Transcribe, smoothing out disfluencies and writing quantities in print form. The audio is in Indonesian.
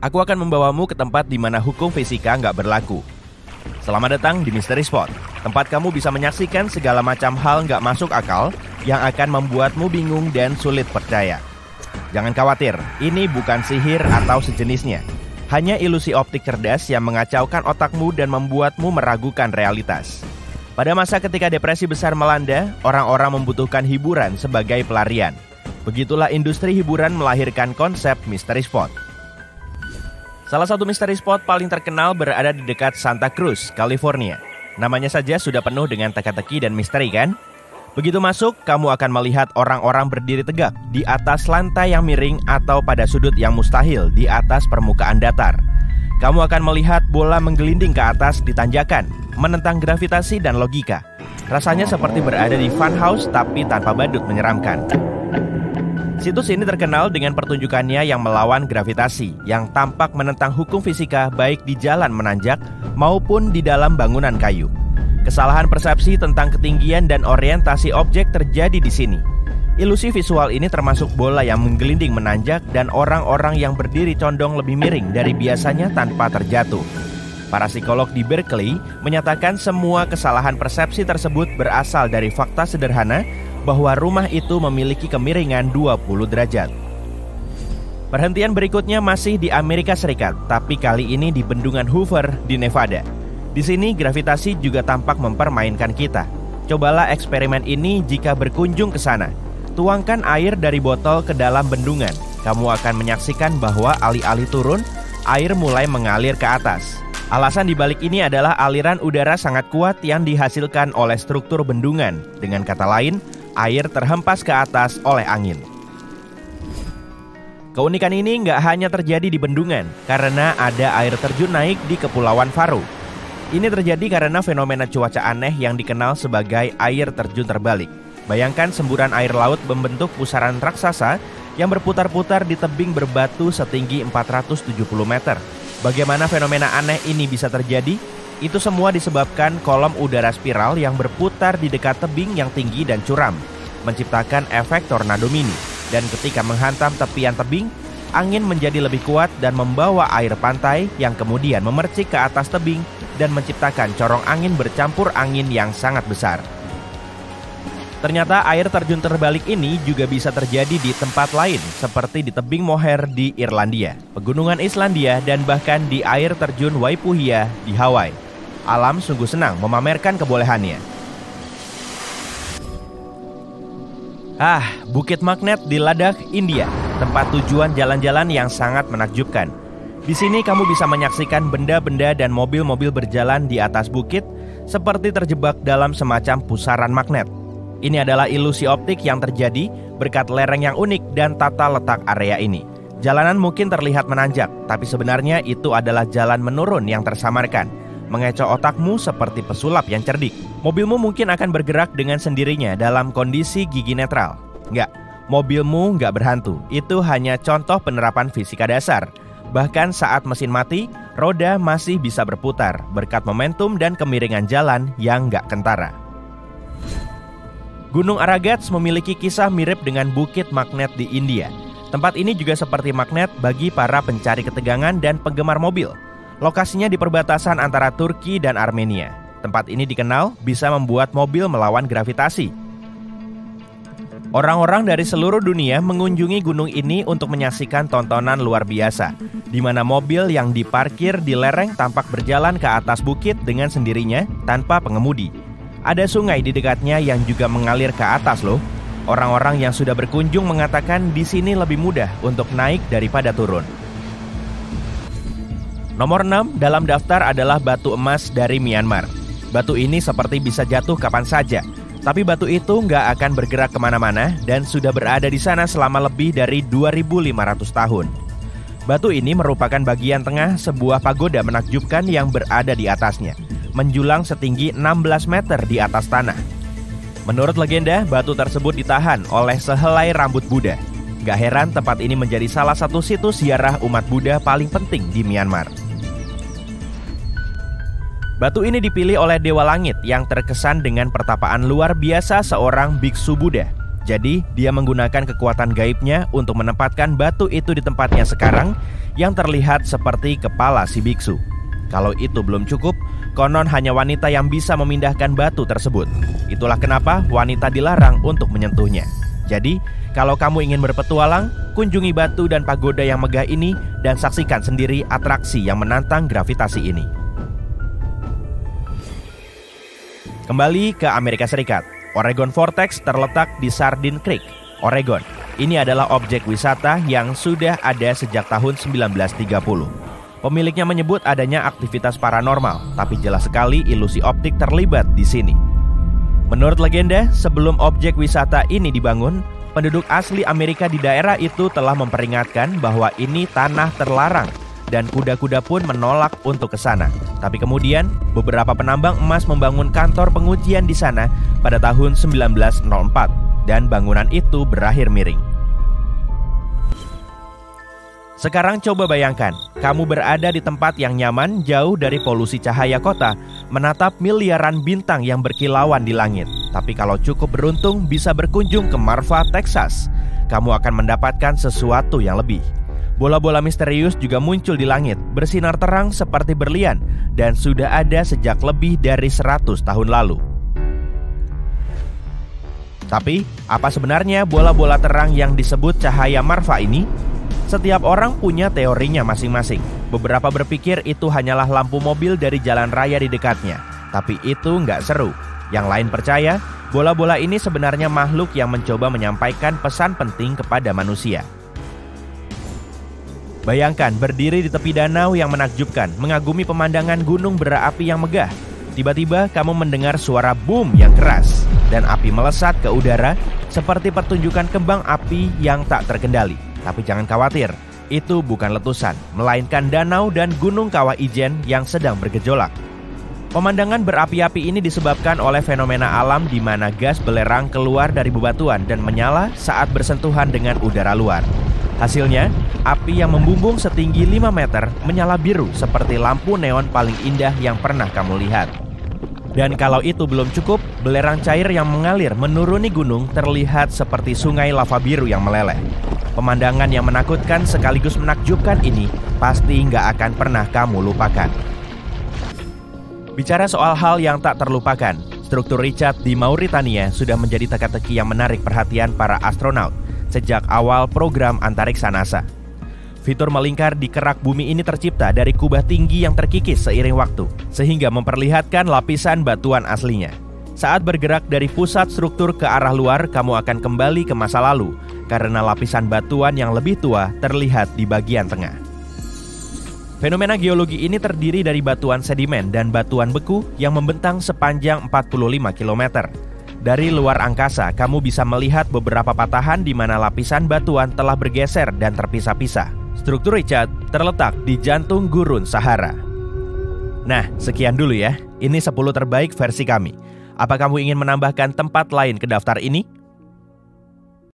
Aku akan membawamu ke tempat di mana hukum fisika nggak berlaku. Selamat datang di Mystery Spot, tempat kamu bisa menyaksikan segala macam hal nggak masuk akal yang akan membuatmu bingung dan sulit percaya. Jangan khawatir, ini bukan sihir atau sejenisnya. Hanya ilusi optik cerdas yang mengacaukan otakmu dan membuatmu meragukan realitas. Pada masa ketika depresi besar melanda, orang-orang membutuhkan hiburan sebagai pelarian. Begitulah industri hiburan melahirkan konsep Mystery Spot. Salah satu mystery spot paling terkenal berada di dekat Santa Cruz, California. Namanya saja sudah penuh dengan teka-teki dan misteri, kan? Begitu masuk, kamu akan melihat orang-orang berdiri tegak di atas lantai yang miring atau pada sudut yang mustahil di atas permukaan datar. Kamu akan melihat bola menggelinding ke atas di tanjakan, menentang gravitasi dan logika. Rasanya seperti berada di funhouse tapi tanpa badut menyeramkan. Situs ini terkenal dengan pertunjukannya yang melawan gravitasi, yang tampak menentang hukum fisika baik di jalan menanjak maupun di dalam bangunan kayu. Kesalahan persepsi tentang ketinggian dan orientasi objek terjadi di sini. Ilusi visual ini termasuk bola yang menggelinding menanjak dan orang-orang yang berdiri condong lebih miring dari biasanya tanpa terjatuh. Para psikolog di Berkeley menyatakan semua kesalahan persepsi tersebut berasal dari fakta sederhana bahwa rumah itu memiliki kemiringan 20 derajat. Perhentian berikutnya masih di Amerika Serikat, tapi kali ini di bendungan Hoover di Nevada. Di sini gravitasi juga tampak mempermainkan kita. Cobalah eksperimen ini jika berkunjung ke sana. Tuangkan air dari botol ke dalam bendungan. Kamu akan menyaksikan bahwa alih-alih turun, air mulai mengalir ke atas. Alasan dibalik ini adalah aliran udara sangat kuat yang dihasilkan oleh struktur bendungan. Dengan kata lain, air terhempas ke atas oleh angin. Keunikan ini nggak hanya terjadi di bendungan, karena ada air terjun naik di Kepulauan Faroe. Ini terjadi karena fenomena cuaca aneh yang dikenal sebagai air terjun terbalik. Bayangkan semburan air laut membentuk pusaran raksasa yang berputar-putar di tebing berbatu setinggi 470 meter. Bagaimana fenomena aneh ini bisa terjadi? Itu semua disebabkan kolom udara spiral yang berputar di dekat tebing yang tinggi dan curam, menciptakan efek tornado mini. Dan ketika menghantam tepian tebing, angin menjadi lebih kuat dan membawa air pantai yang kemudian memercik ke atas tebing dan menciptakan corong angin bercampur angin yang sangat besar. Ternyata air terjun terbalik ini juga bisa terjadi di tempat lain, seperti di tebing Moher di Irlandia, pegunungan Islandia, dan bahkan di air terjun Waipuhia di Hawaii. Alam sungguh senang memamerkan kebolehannya. Bukit Magnet di Ladakh, India, tempat tujuan jalan-jalan yang sangat menakjubkan. Di sini kamu bisa menyaksikan benda-benda dan mobil-mobil berjalan di atas bukit seperti terjebak dalam semacam pusaran magnet. Ini adalah ilusi optik yang terjadi berkat lereng yang unik dan tata letak area ini. Jalanan mungkin terlihat menanjak, tapi sebenarnya itu adalah jalan menurun yang tersamarkan, mengecoh otakmu seperti pesulap yang cerdik. Mobilmu mungkin akan bergerak dengan sendirinya dalam kondisi gigi netral. Enggak, mobilmu enggak berhantu. Itu hanya contoh penerapan fisika dasar. Bahkan saat mesin mati, roda masih bisa berputar berkat momentum dan kemiringan jalan yang enggak kentara. Gunung Aragats memiliki kisah mirip dengan Bukit Magnet di India. Tempat ini juga seperti magnet bagi para pencari ketegangan dan penggemar mobil. Lokasinya di perbatasan antara Turki dan Armenia. Tempat ini dikenal bisa membuat mobil melawan gravitasi. Orang-orang dari seluruh dunia mengunjungi gunung ini untuk menyaksikan tontonan luar biasa, di mana mobil yang diparkir di lereng tampak berjalan ke atas bukit dengan sendirinya tanpa pengemudi. Ada sungai di dekatnya yang juga mengalir ke atas loh. Orang-orang yang sudah berkunjung mengatakan di sini lebih mudah untuk naik daripada turun. Nomor 6 dalam daftar adalah batu emas dari Myanmar. Batu ini seperti bisa jatuh kapan saja, tapi batu itu nggak akan bergerak kemana-mana dan sudah berada di sana selama lebih dari 2.500 tahun. Batu ini merupakan bagian tengah sebuah pagoda menakjubkan yang berada di atasnya, menjulang setinggi 16 meter di atas tanah. Menurut legenda, batu tersebut ditahan oleh sehelai rambut Buddha. Gak heran tempat ini menjadi salah satu situs ziarah umat Buddha paling penting di Myanmar. Batu ini dipilih oleh Dewa Langit yang terkesan dengan pertapaan luar biasa seorang biksu Buddha. Jadi, dia menggunakan kekuatan gaibnya untuk menempatkan batu itu di tempatnya sekarang yang terlihat seperti kepala si biksu. Kalau itu belum cukup, konon hanya wanita yang bisa memindahkan batu tersebut. Itulah kenapa wanita dilarang untuk menyentuhnya. Jadi, kalau kamu ingin berpetualang, kunjungi batu dan pagoda yang megah ini dan saksikan sendiri atraksi yang menantang gravitasi ini. Kembali ke Amerika Serikat. Oregon Vortex terletak di Sardine Creek, Oregon. Ini adalah objek wisata yang sudah ada sejak tahun 1930. Pemiliknya menyebut adanya aktivitas paranormal, tapi jelas sekali ilusi optik terlibat di sini. Menurut legenda, sebelum objek wisata ini dibangun, penduduk asli Amerika di daerah itu telah memperingatkan bahwa ini tanah terlarang dan kuda-kuda pun menolak untuk ke sana. Tapi kemudian, beberapa penambang emas membangun kantor pengujian di sana pada tahun 1904 dan bangunan itu berakhir miring. Sekarang coba bayangkan, kamu berada di tempat yang nyaman jauh dari polusi cahaya kota, menatap miliaran bintang yang berkilauan di langit. Tapi kalau cukup beruntung bisa berkunjung ke Marfa, Texas, kamu akan mendapatkan sesuatu yang lebih. Bola-bola misterius juga muncul di langit, bersinar terang seperti berlian, dan sudah ada sejak lebih dari 100 tahun lalu. Tapi, apa sebenarnya bola-bola terang yang disebut cahaya Marfa ini? Setiap orang punya teorinya masing-masing. Beberapa berpikir itu hanyalah lampu mobil dari jalan raya di dekatnya. Tapi itu nggak seru. Yang lain percaya, bola-bola ini sebenarnya makhluk yang mencoba menyampaikan pesan penting kepada manusia. Bayangkan berdiri di tepi danau yang menakjubkan, mengagumi pemandangan gunung berapi yang megah. Tiba-tiba kamu mendengar suara boom yang keras, dan api melesat ke udara seperti pertunjukan kembang api yang tak terkendali. Tapi jangan khawatir, itu bukan letusan, melainkan danau dan gunung kawah ijen yang sedang bergejolak. Pemandangan berapi-api ini disebabkan oleh fenomena alam di mana gas belerang keluar dari bebatuan dan menyala saat bersentuhan dengan udara luar. Hasilnya, api yang membumbung setinggi 5 meter menyala biru seperti lampu neon paling indah yang pernah kamu lihat. Dan kalau itu belum cukup, belerang cair yang mengalir menuruni gunung terlihat seperti sungai lava biru yang meleleh. Pemandangan yang menakutkan sekaligus menakjubkan ini pasti nggak akan pernah kamu lupakan. Bicara soal hal yang tak terlupakan, struktur Richard di Mauritania sudah menjadi teka-teki yang menarik perhatian para astronaut sejak awal program antariksa NASA. Fitur melingkar di kerak bumi ini tercipta dari kubah tinggi yang terkikis seiring waktu, sehingga memperlihatkan lapisan batuan aslinya. Saat bergerak dari pusat struktur ke arah luar, kamu akan kembali ke masa lalu, karena lapisan batuan yang lebih tua terlihat di bagian tengah. Fenomena geologi ini terdiri dari batuan sedimen dan batuan beku yang membentang sepanjang 45 km. Dari luar angkasa, kamu bisa melihat beberapa patahan di mana lapisan batuan telah bergeser dan terpisah-pisah. Struktur Richard terletak di jantung gurun Sahara. Nah, sekian dulu ya. Ini 10 terbaik versi kami. Apa kamu ingin menambahkan tempat lain ke daftar ini?